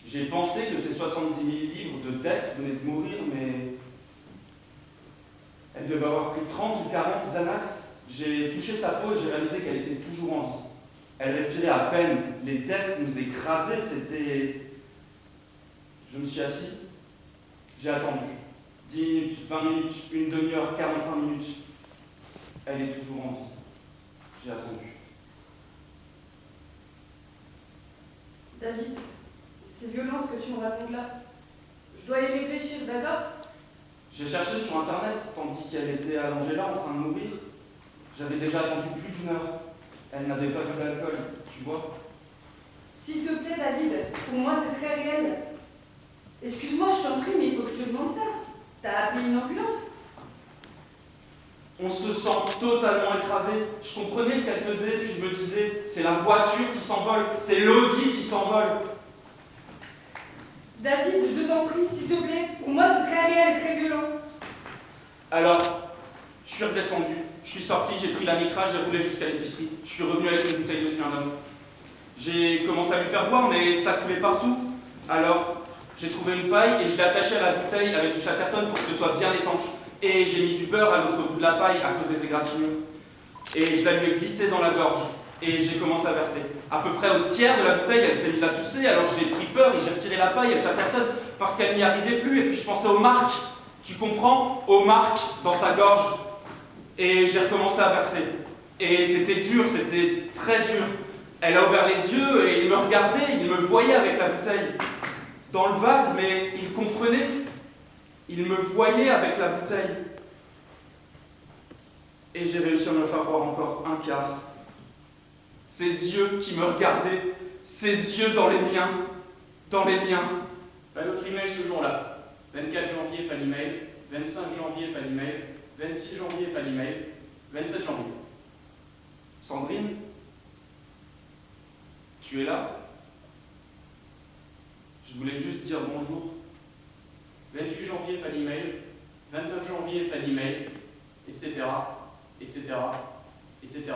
J'ai pensé que ces 70 000 livres de dettes venaient de mourir, mais elle devait avoir pris 30 ou 40 Xanax. J'ai touché sa peau et j'ai réalisé qu'elle était toujours en vie. Elle respirait à peine, les dettes nous écrasaient, c'était... Je me suis assis, j'ai attendu. 10 minutes, 20 minutes, une demi-heure, 45 minutes. Elle est toujours en vie. J'ai attendu. David, c'est violent ce que tu me racontes là. Je dois y réfléchir, d'accord? J'ai cherché sur internet, tandis qu'elle était allongée là, en train de mourir. J'avais déjà attendu plus d'1 heure. Elle n'avait pas bu d'alcool, tu vois. S'il te plaît, David, pour moi c'est très réel. Excuse-moi, je t'en prie, mais il faut que je te demande ça. T'as appelé une ambulance? On se sent totalement écrasé. Je comprenais ce qu'elle faisait, puis je me disais, c'est la voiture qui s'envole, c'est l'Audi qui s'envole. David, je t'en prie, s'il te plaît. Pour moi c'est très réel et très violent. Alors, je suis redescendu, je suis sorti, j'ai pris la micra, j'ai roulé jusqu'à l'épicerie. Je suis revenu avec une bouteille de Smirnoff. J'ai commencé à lui faire boire, mais ça coulait partout. Alors, j'ai trouvé une paille et je l'ai attachée à la bouteille avec du Chatterton pour que ce soit bien étanche. Et j'ai mis du beurre à l'autre bout de la paille à cause des égratignures. Et je la lui ai glissée dans la gorge. Et j'ai commencé à verser. À peu près au tiers de la bouteille, elle s'est mise à tousser, alors j'ai pris peur et j'ai retiré la paille et le Chatterton parce qu'elle n'y arrivait plus. Et puis je pensais aux marques, tu comprends? Aux marques dans sa gorge. Et j'ai recommencé à verser. Et c'était dur, c'était très dur. Elle a ouvert les yeux et il me regardait, il me voyait avec la bouteille. Dans le vague, mais il comprenait. Il me voyait avec la bouteille. Et j'ai réussi à me faire boire encore un quart. Ses yeux qui me regardaient, ses yeux dans les miens, dans les miens. Pas d'autre email ce jour-là. 24 janvier, pas d'email. 25 janvier, pas d'email. 26 janvier, pas d'email. 27 janvier. Sandrine, tu es là? Je voulais juste dire bonjour. 28 janvier, pas d'email. 29 janvier, pas d'email. Etc. Etc. Etc.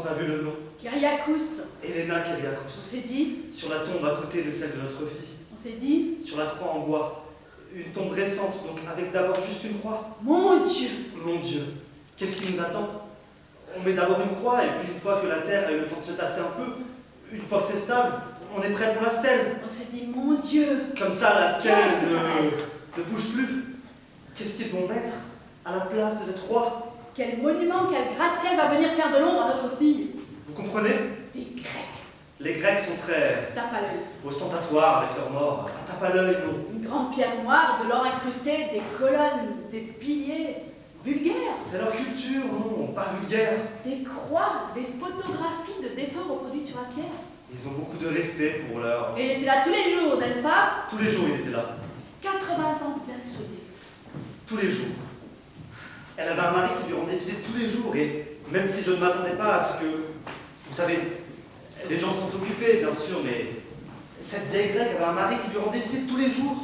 On a vu le nom. Kyriakos. Elena On Kyriakos. s'est dit. Sur la tombe à côté de celle de notre fille. On s'est dit. Sur la croix en bois. Une tombe récente, donc avec d'abord juste une croix. Mon Dieu. Mon Dieu, qu'est-ce qui nous attend? on met d'abord une croix, et puis une fois que la terre a eu le temps de se tasser un peu, une fois que c'est stable, on est prêt pour la stèle. On s'est dit, mon Dieu, Comme ça, la stèle Qu'est-ce que ça va être ne bouge plus. Qu'est-ce qu'ils vont mettre à la place de cette croix? quel monument, quel gratte-ciel va venir faire de l'ombre à notre fille? Vous comprenez? Des Grecs. Les Grecs sont très Tape à l'œil. ostentatoires avec leur mort. À tape à l'œil, non. Une grande pierre noire, de l'or incrusté, des colonnes, des piliers, vulgaires. C'est leur culture, non, pas vulgaire. Des croix, des photographies de défunts reproduites sur la pierre. Ils ont beaucoup de respect pour leur... Et il était là tous les jours, n'est-ce pas? Tous les jours, il était là. 80 ans bien soudés. Tous les jours. Elle avait un mari qui lui rendait visite tous les jours, et même si je ne m'attendais pas à ce que... Vous savez, les gens sont occupés, bien sûr, mais cette vieille grecque avait un mari qui lui rendait visite tous les jours.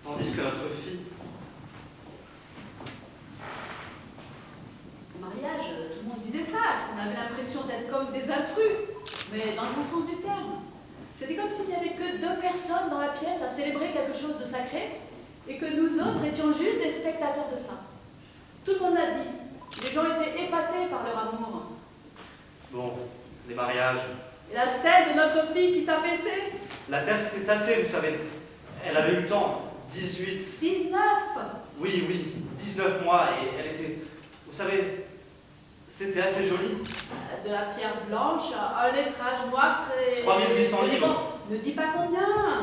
Tandis que notre fille... Au mariage, tout le monde disait ça, qu'on avait l'impression d'être comme des intrus, mais dans le bon sens du terme. C'était comme s'il n'y avait que 2 personnes dans la pièce à célébrer quelque chose de sacré, et que nous autres étions juste des spectateurs de ça. Tout le monde l'a dit. Les gens étaient épatés par leur amour. Bon, les mariages... Et la stèle de notre fille qui s'affaissait. La terre s'était tassée, vous savez. Elle avait eu le temps. 18... 19. Oui, 19 mois, et elle était... Vous savez, c'était assez joli. De la pierre blanche, un lettrage noir très... 3800 livres. Ne dis pas combien.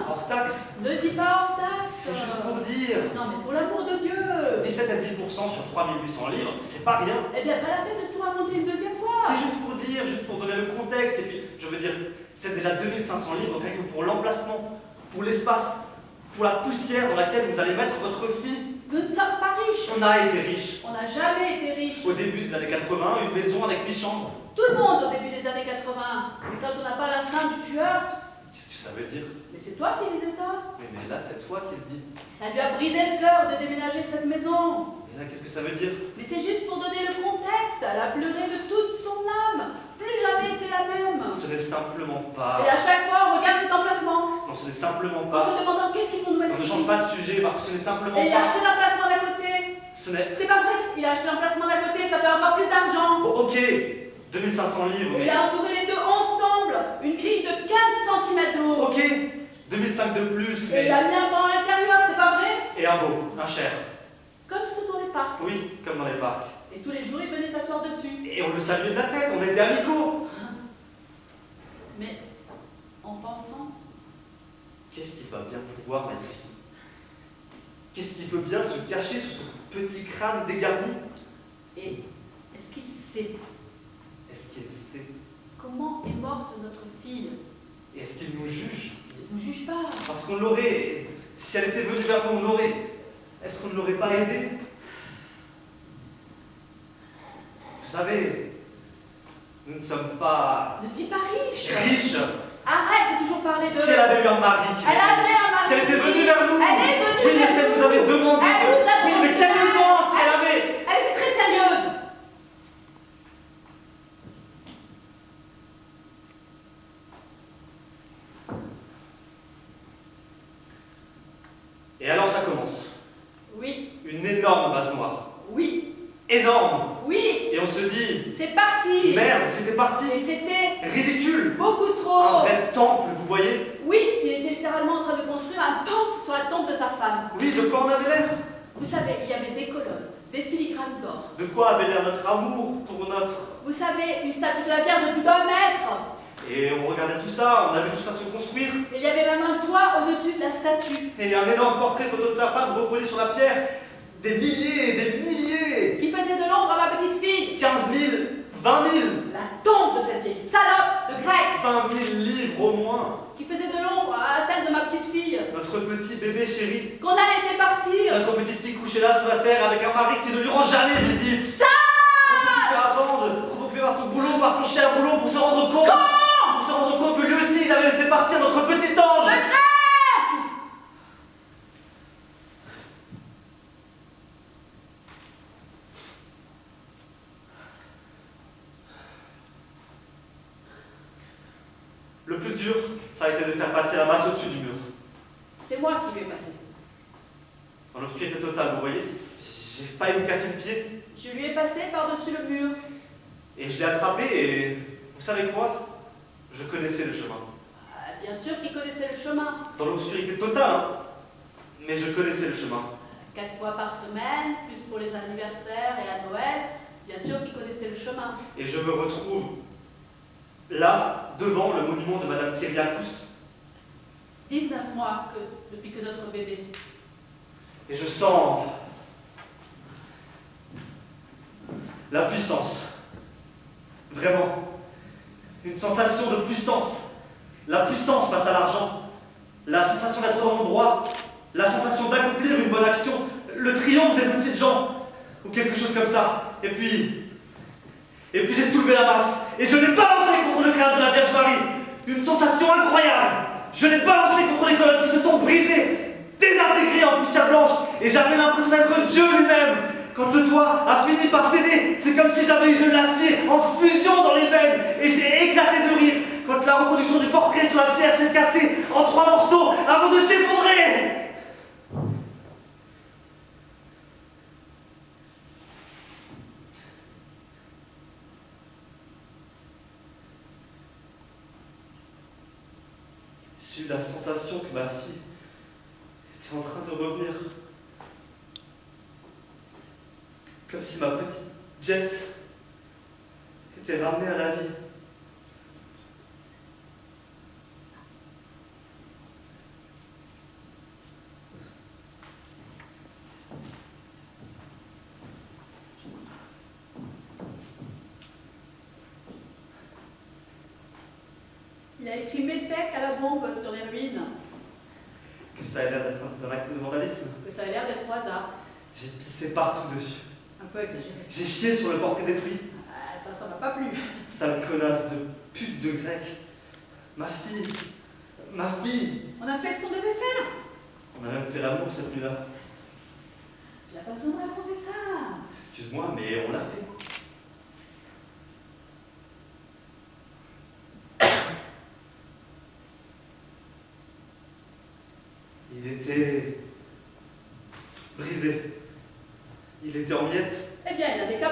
Hors taxe. Ne dis pas hors taxe. C'est juste pour dire. Non mais pour l'amour de Dieu. 17,5% sur 3800 livres, c'est pas rien. Eh bien, pas la peine de tout raconter une deuxième fois. C'est juste pour dire, juste pour donner le contexte. Et puis, je veux dire, c'est déjà 2500 livres rien que pour l'emplacement, pour l'espace, pour la poussière dans laquelle vous allez mettre votre fille. Nous ne sommes pas riches. On a été riches. On n'a jamais été riches. Au début des années 80, une maison avec 8 chambres. Tout le monde au début des années 80. Mais quand on n'a pas l'instinct du tueur. Qu'est-ce que ça veut dire? Mais c'est toi qui disais ça. Mais là, c'est toi qui le dis. Ça lui a brisé le cœur de déménager de cette maison. Mais là, qu'est-ce que ça veut dire? Mais c'est juste pour donner le contexte. Elle a pleuré de toute son âme. Plus jamais été la même. Ce n'est simplement Et pas... à chaque fois, on regarde cet emplacement. Non, ce n'est simplement En pas... se demandant qu'est-ce qu'ils vont nous mettre On ne ici. change pas de sujet parce que ce n'est simplement Et il a pas... acheté l'emplacement d'à côté. Ce n'est... C'est pas vrai. Il a acheté l'emplacement d'à côté. Ça fait encore plus d'argent. Bon, ok, 2500 livres, Il mais... a entouré les deux ensemble. Une grille de 15 cm d'eau. Ok, 2005 de plus, Et il mais... a mis un banc à l'intérieur, c'est pas vrai? Et un beau, un cher. Comme ceux dans les parcs. Oui, comme dans les parcs. Et tous les jours, il venait s'asseoir dessus. Et on le saluait de la tête, on était amicaux. Mais en pensant, Qu'est-ce qu'il va bien pouvoir mettre ici? Qu'est-ce qui peut bien se cacher sous ce petit crâne dégarni? et est-ce qu'il sait Est-ce qu'il sait? comment est morte notre fille? Et est-ce qu'il nous juge? Ne nous juge pas. Parce qu'on l'aurait... Si elle était venue vers nous, on l'aurait... Est-ce qu'on ne l'aurait pas aidée? Vous savez, nous ne sommes pas... Ne dis pas riche. riches. Arrête de toujours parler de... Si elle avait eu un mari qui... Elle avait un mari. Si elle était venue vers nous... Elle est venue Oui, mais vers si elle nous. nous avait demandé... Elle nous a Oui, mais demandé. sérieusement, si elle avait... Elle était très sérieuse. Et alors ça commence. Oui, Une énorme vase noire. oui, Énorme. oui. Et on se dit... C'est parti. Merde, c'était parti. Et c'était Ridicule. beaucoup Un trop. vrai temple, vous voyez? Oui, il était littéralement en train de construire un temple sur la tombe de sa femme. Oui, de quoi on avait l'air? Vous savez, il y avait des colonnes, des filigranes d'or. De quoi avait l'air notre amour pour notre... Vous savez, une statue de la Vierge de plus d'1 mètre. Et on regardait tout ça, on a vu tout ça se construire. Il y avait même un toit au-dessus de la statue. Et un énorme portrait photo de sa femme reproduit sur la pierre. Des milliers, des milliers. Qui faisait de l'ombre à ma petite fille. 15 000, 20 000. La tombe de cette vieille salope de grec. 20 000 livres au moins. Qui faisait de l'ombre à celle de ma petite fille. Notre petit bébé chéri. Qu'on a laissé partir. Notre petite fille couchée là sous la terre avec un mari qui ne lui rend jamais visite. Ça. Trop occupé à bande, trop occupé par son boulot, par son cher boulot pour se rendre compte. Pour se rendre compte que lui aussi il avait laissé partir notre petit ange. Le plus dur, ça a été de faire passer la masse au-dessus du mur. C'est moi qui lui ai passé. Dans l'obscurité totale, vous voyez, J'ai failli me casser le pied. Je lui ai passé par-dessus le mur. Et je l'ai attrapé et vous savez quoi? Je connaissais le chemin. Bien sûr qu'il connaissait le chemin. Dans l'obscurité totale, hein. Mais je connaissais le chemin. 4 fois par semaine, plus pour les anniversaires et à Noël. Bien sûr qu'il connaissait le chemin. Et je me retrouve là, devant le monument de Madame Kyriakous. 19 mois depuis que notre bébé. Et je sens la puissance. Vraiment. Une sensation de puissance. La puissance face à l'argent. La sensation d'être dans mon droit. La sensation d'accomplir une bonne action. Le triomphe des petites gens. Ou quelque chose comme ça. Et puis j'ai soulevé la masse. Et je l'ai balancé contre le crâne de la Vierge Marie. Une sensation incroyable. Je l'ai balancé contre les colonnes qui se sont brisées, désintégrées en poussière blanche. Et j'avais l'impression d'être Dieu lui-même. Quand le toit a fini par céder, c'est comme si j'avais eu de l'acier en fusion dans les veines. Et j'ai éclaté de rire quand la reproduction du portrait sur la pierre s'est cassée en 3 morceaux avant de s'effondrer. J'ai eu la sensation que ma fille était en train de revenir. Comme si ma petite Jess était ramenée à la vie. Il a écrit Métèque à la bombe sur les ruines. Que ça a l'air d'être un acte de vandalisme. Que ça a l'air d'être au hasard. J'ai pissé partout dessus. Un peu exagéré. J'ai chié sur le portrait détruit. Ça m'a pas plu. Sale connasse de pute de grec. Ma fille. Ma fille. On a fait ce qu'on devait faire. On a même fait l'amour cette nuit-là. J'ai pas besoin de raconter ça. Excuse-moi, mais on l'a fait. Il était brisé. Il était en miettes. Eh bien, il a décapé.